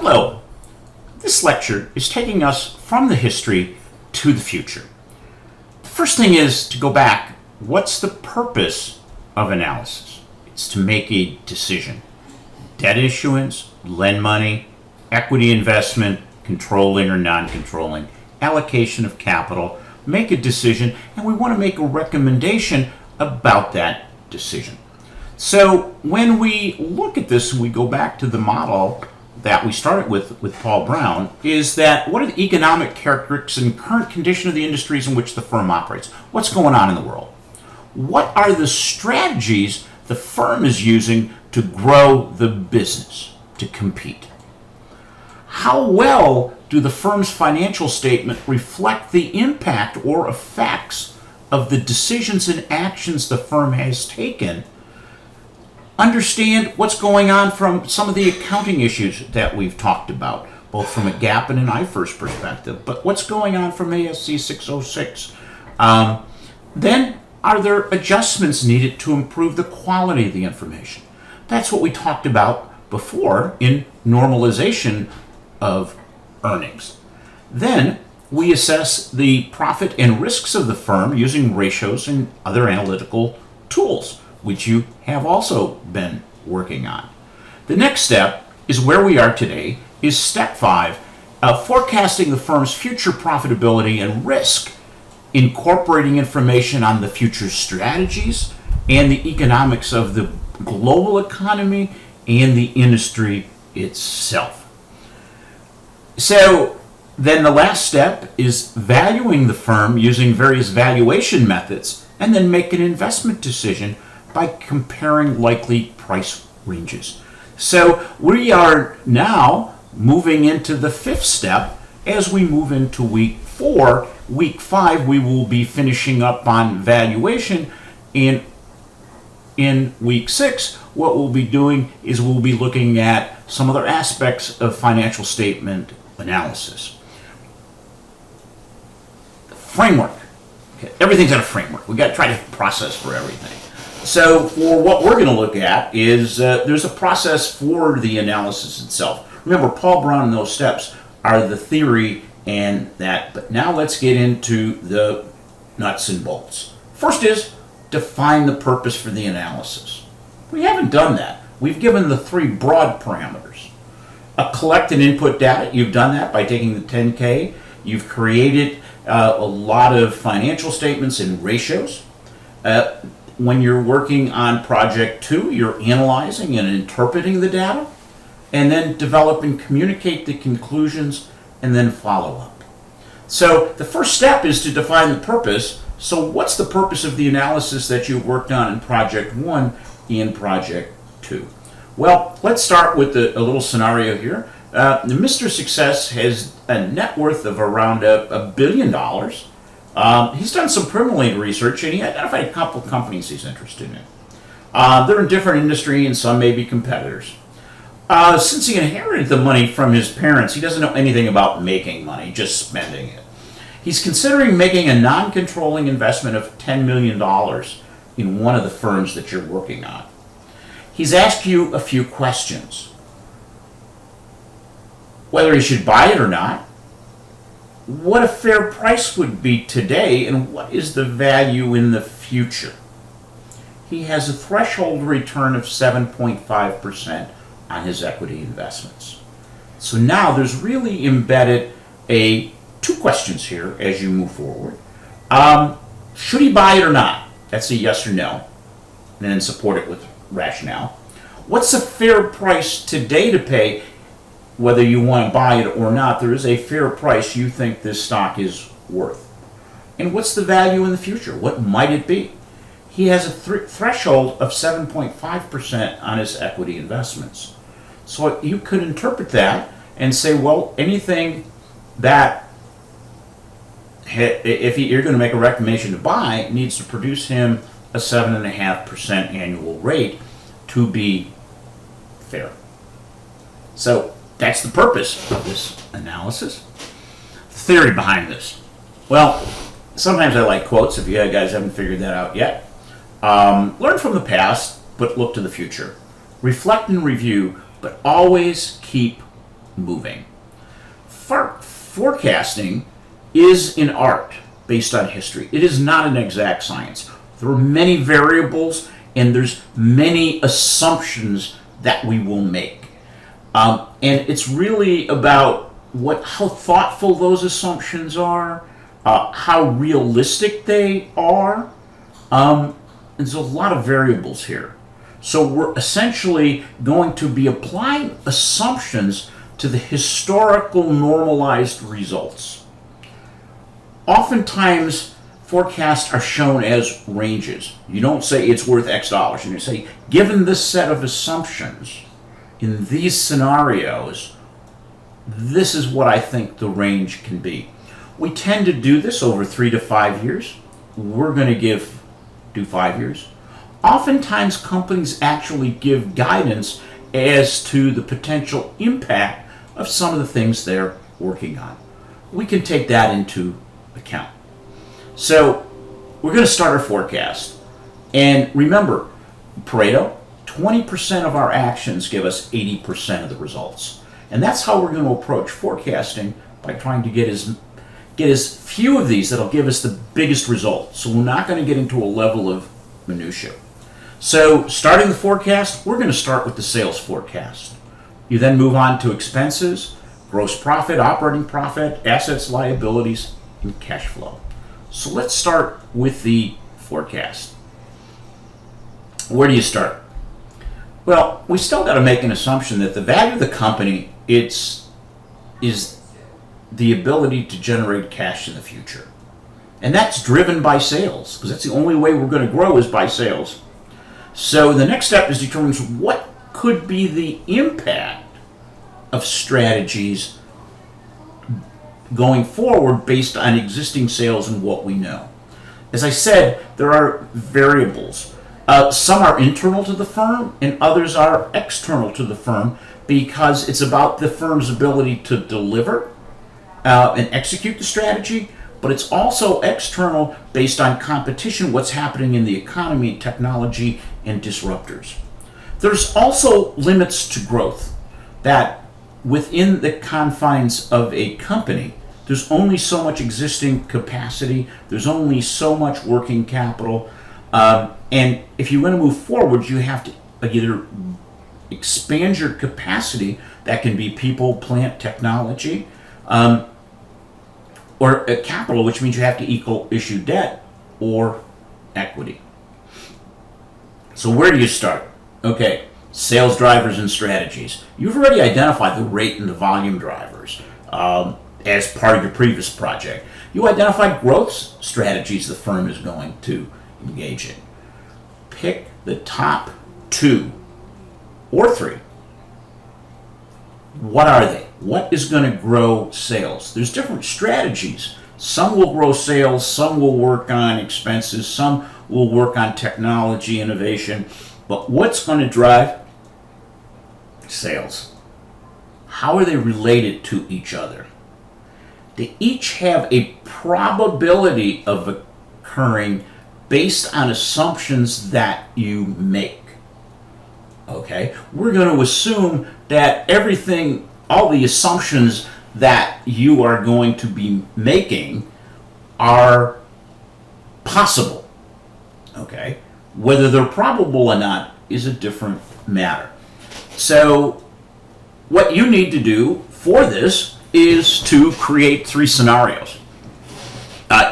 Hello. This lecture is taking us from the history to the future. The first thing is to go back. What's the purpose of analysis? It's to make a decision. Debt issuance, lend money, equity investment, controlling or non-controlling, allocation of capital, make a decision, and we want to make a recommendation about that decision. So when we look at this, we go back to the model that we started with Paul Brown, is that what are the economic characteristics and current condition of the industries in which the firm operates? What's going on in the world? What are the strategies the firm is using to grow the business, to compete? How well do the firm's financial statement reflect the impact or effects of the decisions and actions the firm has taken? Understand what's going on from some of the accounting issues that we've talked about, both from a GAAP and an IFRS perspective, but what's going on from ASC 606? Then, are there adjustments needed to improve the quality of the information? That's what we talked about before in normalization of earnings. Then, we assess the profit and risks of the firm using ratios and other analytical tools, which you have also been working on. The next step is where we are today, is step 5, forecasting the firm's future profitability and risk, incorporating information on the future strategies and the economics of the global economy and the industry itself. So then the last step is valuing the firm using various valuation methods and then make an investment decision by comparing likely price ranges. So we are now moving into the 5th step as we move into week 4. Week 5, we will be finishing up on valuation. And in week 6, what we'll be doing is we'll be looking at some other aspects of financial statement analysis. Framework. Okay. Everything's in a framework. We've got to try to process for everything. So for what we're going to look at is there's a process for the analysis itself. Remember, Paul Brown and those steps are the theory and that. But now let's get into the nuts and bolts. First is define the purpose for the analysis. We haven't done that. We've given the 3 broad parameters. Collect and input data. You've done that by taking the 10K. You've created a lot of financial statements and ratios. When you're working on project 2, you're analyzing and interpreting the data, and then develop and communicate the conclusions, and then follow up. So the first step is to define the purpose. So what's the purpose of the analysis that you've worked on in project 1 and project 2? Well, let's start with a little scenario here. Mr. Success has a net worth of around $1 billion. He's done some preliminary research, and he identified a couple of companies he's interested in. They're in different industry, and some may be competitors. Since he inherited the money from his parents, he doesn't know anything about making money, just spending it. He's considering making a non-controlling investment of $10 million in one of the firms that you're working on. He's asked you a few questions. Whether he should buy it or not, what a fair price would be today, and what is the value in the future. He has a threshold return of 7.5% on his equity investments. So now there's really embedded 2 questions here as you move forward. Should he buy it or not? That's a yes or no, and then support it with rationale. What's a fair price today to pay? Whether you want to buy it or not, there is a fair price you think this stock is worth. And what's the value in the future? What might it be? He has a threshold of 7.5% on his equity investments. So you could interpret that and say, well, anything that, if you're going to make a recommendation to buy, needs to produce him a 7.5% annual rate to be fair. So that's the purpose of this analysis. The theory behind this. Well, sometimes I like quotes if you guys haven't figured that out yet. Learn from the past, but look to the future. Reflect and review, but always keep moving. Forecasting is an art based on history. It is not an exact science. There are many variables and there's many assumptions that we will make. And it's really about how thoughtful those assumptions are, how realistic they are. There's a lot of variables here. So we're essentially going to be applying assumptions to the historical normalized results. Oftentimes, forecasts are shown as ranges. You don't say it's worth X dollars. You say, given this set of assumptions, in these scenarios, this is what I think the range can be. We tend to do this over 3 to 5 years. We're going to do 5 years. Oftentimes, companies actually give guidance as to the potential impact of some of the things they're working on. We can take that into account. So we're going to start our forecast. And remember, Pareto, 20% of our actions give us 80% of the results. And that's how we're going to approach forecasting, by trying to get as few of these that'll give us the biggest result. So we're not going to get into a level of minutia. So starting the forecast, we're going to start with the sales forecast. You then move on to expenses, gross profit, operating profit, assets, liabilities, and cash flow. So let's start with the forecast. Where do you start? Well, we still got to make an assumption that the value of the company is the ability to generate cash in the future. And that's driven by sales, because that's the only way we're going to grow is by sales. So the next step is determines what could be the impact of strategies going forward based on existing sales and what we know. As I said, there are variables. Some are internal to the firm and others are external to the firm, because it's about the firm's ability to deliver and execute the strategy, but it's also external based on competition, what's happening in the economy, technology, and disruptors. There's also limits to growth, that within the confines of a company, there's only so much existing capacity, there's only so much working capital, and if you want to move forward, you have to either expand your capacity, that can be people, plant, technology, or capital, which means you have to issue debt or equity. So where do you start? Okay, sales drivers and strategies. You've already identified the rate and the volume drivers as part of your previous project. You identified growth strategies the firm is going to engage in. Pick the top 2 or 3. What are they? What is going to grow sales? There's different strategies. Some will grow sales, some will work on expenses, some will work on technology, innovation. But what's going to drive sales? How are they related to each other? They each have a probability of occurring based on assumptions that you make. Okay, we're going to assume that all the assumptions that you are going to be making are possible. Okay, whether they're probable or not is a different matter. So what you need to do for this is to create 3 scenarios.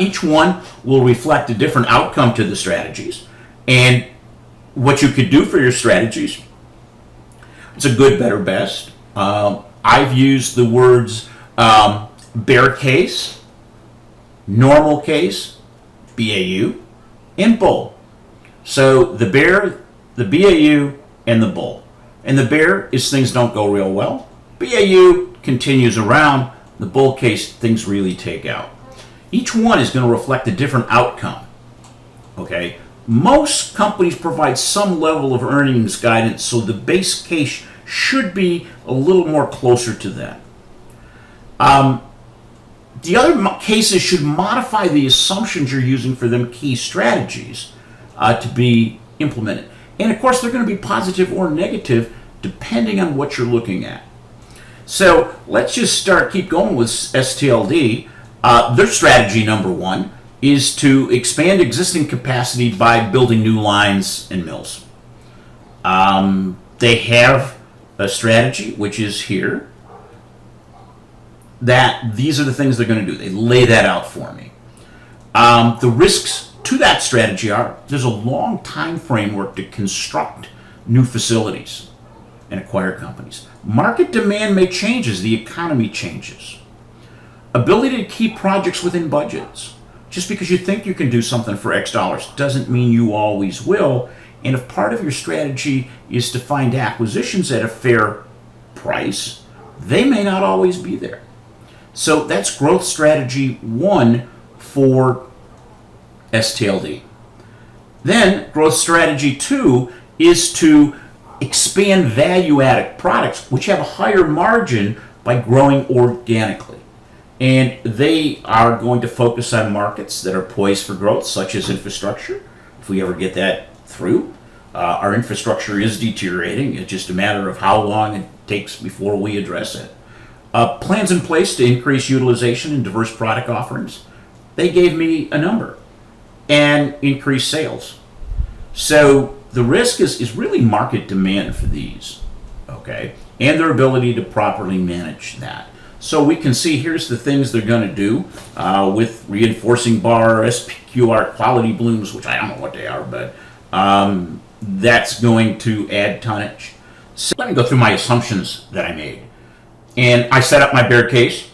Each one will reflect a different outcome to the strategies, and what you could do for your strategies. It's a good, better, best. I've used the words bear case, normal case, BAU, and bull. So the bear, the BAU, and the bull. And the bear is things don't go real well. BAU continues around. The bull case, things really take out. Each one is going to reflect a different outcome. Okay? Most companies provide some level of earnings guidance, so the base case should be a little more closer to that. The other cases should modify the assumptions you're using for them key strategies to be implemented. And of course, they're going to be positive or negative depending on what you're looking at. So let's just keep going with STLD. Their strategy number one is to expand existing capacity by building new lines and mills. They have a strategy, which is here, that these are the things they're going to do. They lay that out for me. The risks to that strategy are there's a long time framework to construct new facilities and acquire companies. Market demand may change as the economy changes. Ability to keep projects within budgets. Just because you think you can do something for X dollars doesn't mean you always will. And if part of your strategy is to find acquisitions at a fair price, they may not always be there. So that's growth strategy one for STLD. Then growth strategy two is to expand value-added products which have a higher margin by growing organically. And they are going to focus on markets that are poised for growth, such as infrastructure. If we ever get that through, our infrastructure is deteriorating. It's just a matter of how long it takes before we address it. Plans in place to increase utilization and diverse product offerings. They gave me a number. And increase sales. So the risk is really market demand for these, okay, and their ability to properly manage that. So we can see here's the things they're going to do with reinforcing bar, SPQR, quality blooms, which I don't know what they are, but that's going to add tonnage. So let me go through my assumptions that I made. And I set up my bear case,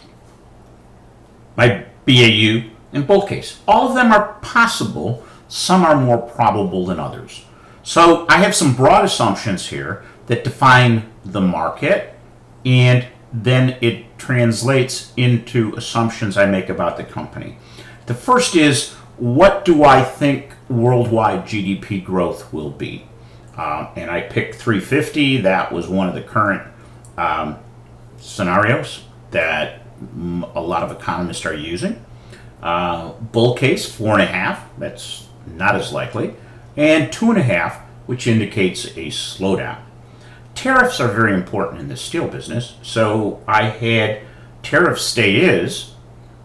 my BAU, and bull case. All of them are possible. Some are more probable than others. So I have some broad assumptions here that define the market, and then it translates into assumptions I make about the company. The first is, what do I think worldwide GDP growth will be? And I picked 350. That was one of the current scenarios that a lot of economists are using. Bull case, 4.5. That's not as likely. And 2.5, which indicates a slowdown. Tariffs are very important in the steel business, so I had tariffs stay is,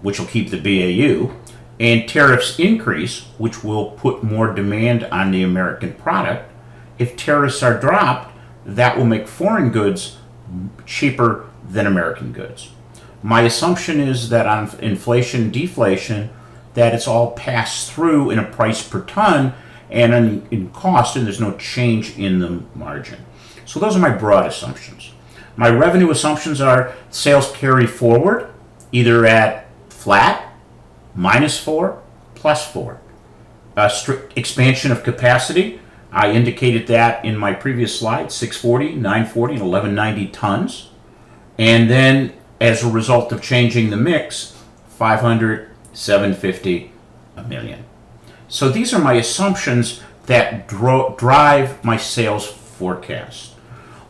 which will keep the BAU, and tariffs increase, which will put more demand on the American product. If tariffs are dropped, that will make foreign goods cheaper than American goods. My assumption is that on inflation, deflation, that it's all passed through in a price per ton and in cost, and there's no change in the margin. So those are my broad assumptions. My revenue assumptions are sales carry forward, either at flat, -4, +4. Strict expansion of capacity. I indicated that in my previous slide, 640, 940, and 1190 tons. And then, as a result of changing the mix, 500, 750, a million. So these are my assumptions that drive my sales forecast.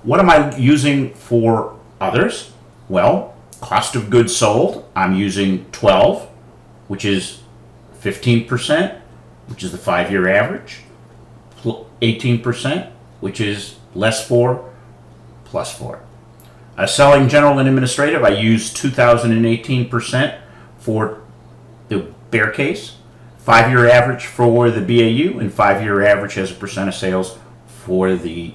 What am I using for others? Well, cost of goods sold, I'm using 12, which is 15%, which is the 5-year average, 18%, which is less 4, plus 4. Selling, general, and administrative, I use 2018% for the bear case, 5-year average for the BAU, and 5-year average as a percent of sales for the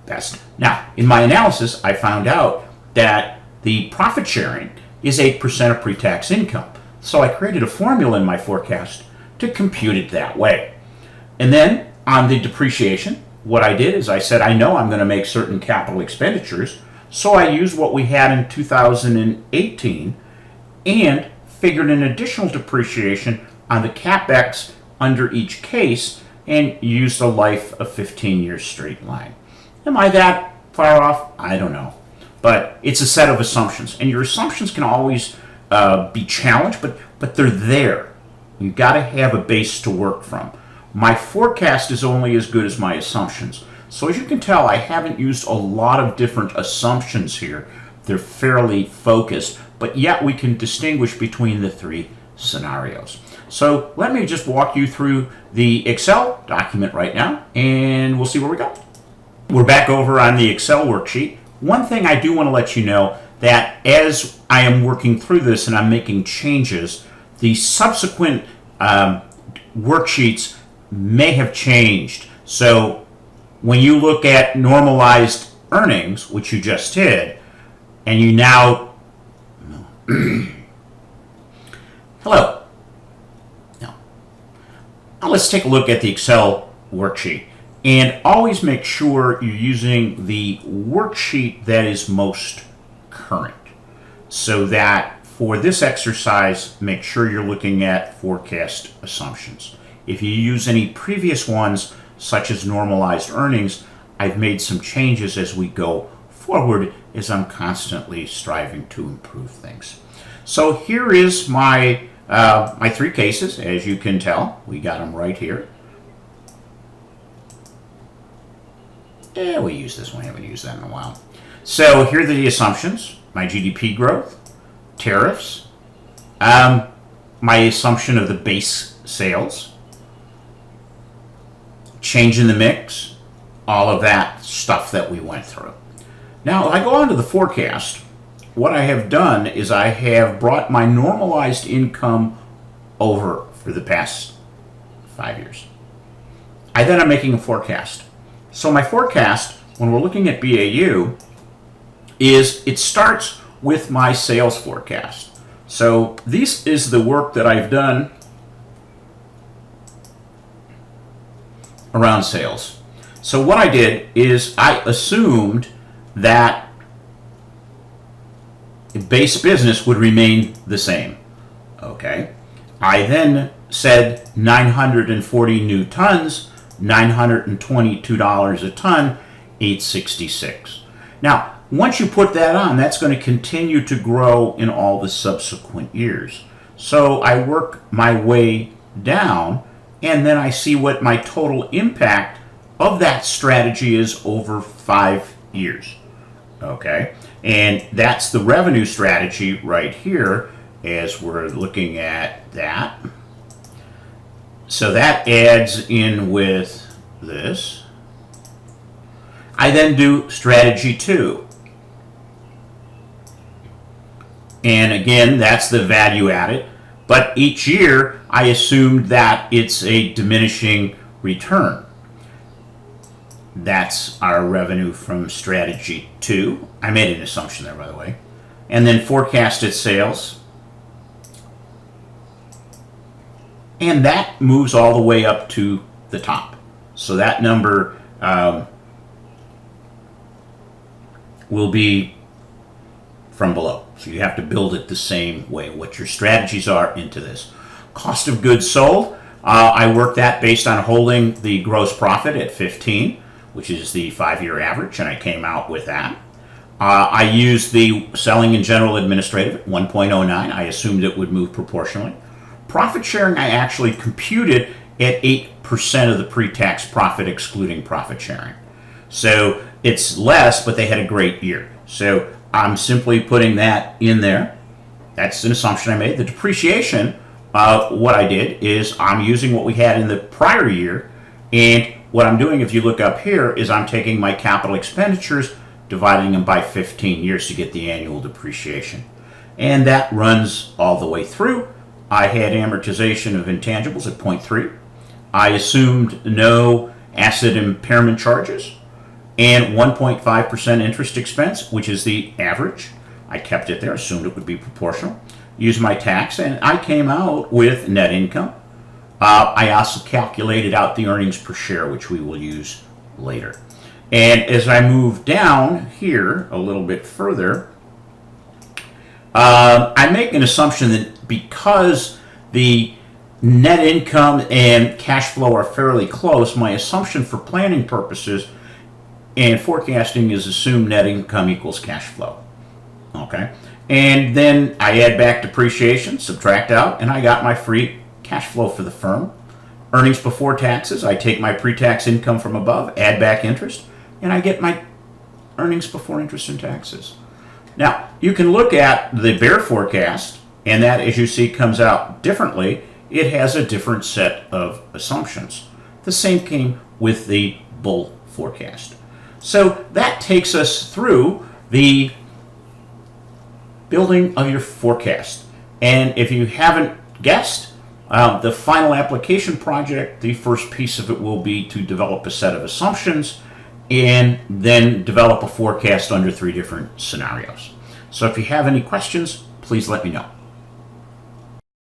best. Now, in my analysis, I found out that the profit sharing is 8% of pre-tax income. So I created a formula in my forecast to compute it that way. And then on the depreciation, what I did is I said, I know I'm going to make certain capital expenditures, so I used what we had in 2018 and figured an additional depreciation on the CapEx under each case and used a life of 15 years straight line. Am I that far off? I don't know. But it's a set of assumptions. And your assumptions can always be challenged, but they're there. You've got to have a base to work from. My forecast is only as good as my assumptions. So as you can tell, I haven't used a lot of different assumptions here. They're fairly focused, but yet we can distinguish between the three scenarios. So let me just walk you through the Excel document right now, and we'll see where we go. We're back over on the Excel worksheet. One thing I do want to let you know that as I am working through this and I'm making changes, the subsequent worksheets may have changed. So when you look at normalized earnings, which you just did, and you now hello. Now let's take a look at the Excel worksheet. And always make sure you're using the worksheet that is most current. So that for this exercise, make sure you're looking at forecast assumptions. If you use any previous ones, such as normalized earnings, I've made some changes as we go forward as I'm constantly striving to improve things. So here is my three cases. As you can tell, we got them right here. Yeah, we use this one. We haven't used that in a while. So here are the assumptions. My GDP growth, tariffs, my assumption of the base sales, change in the mix, all of that stuff that we went through. Now, if I go on to the forecast, what I have done is I have brought my normalized income over for the past 5 years. Then I'm making a forecast. So my forecast, when we're looking at BAU, is it starts with my sales forecast. So this is the work that I've done around sales. So what I did is I assumed that base business would remain the same. Okay. I then said 940 new tons, $922 a ton, 866. Now, once you put that on, that's going to continue to grow in all the subsequent years. So I work my way down, and then I see what my total impact of that strategy is over 5 years. Okay, and that's the revenue strategy right here as we're looking at that. So that adds in with this. I then do strategy 2. And again, that's the value added. But each year, I assumed that it's a diminishing return. That's our revenue from strategy 2. I made an assumption there, by the way. And then forecasted sales. And that moves all the way up to the top. So that number will be from below. So you have to build it the same way, what your strategies are into this. Cost of goods sold, I worked that based on holding the gross profit at 15, which is the 5-year average, and I came out with that. I used the selling and general administrative at 1.09. I assumed it would move proportionally. Profit sharing, I actually computed at 8% of the pre-tax profit, excluding profit sharing. So it's less, but they had a great year. So I'm simply putting that in there. That's an assumption I made. The depreciation, what I did is I'm using what we had in the prior year, and what I'm doing, if you look up here, is I'm taking my capital expenditures, dividing them by 15 years to get the annual depreciation. And that runs all the way through. I had amortization of intangibles at 0.3. I assumed no asset impairment charges and 1.5% interest expense, which is the average. I kept it there, assumed it would be proportional. Used my tax, and I came out with net income. I also calculated out the earnings per share, which we will use later. And as I move down here a little bit further, I make an assumption that because the net income and cash flow are fairly close, my assumption for planning purposes and forecasting is assumed net income equals cash flow. Okay? And then I add back depreciation, subtract out, and I got my free cash flow for the firm. Earnings before taxes, I take my pre-tax income from above, add back interest, and I get my earnings before interest and taxes. Now, you can look at the bear forecast, and that, as you see, comes out differently. It has a different set of assumptions. The same came with the bull forecast. So that takes us through the building of your forecast. And if you haven't guessed, the final application project, the first piece of it will be to develop a set of assumptions and then develop a forecast under 3 different scenarios. So if you have any questions, please let me know.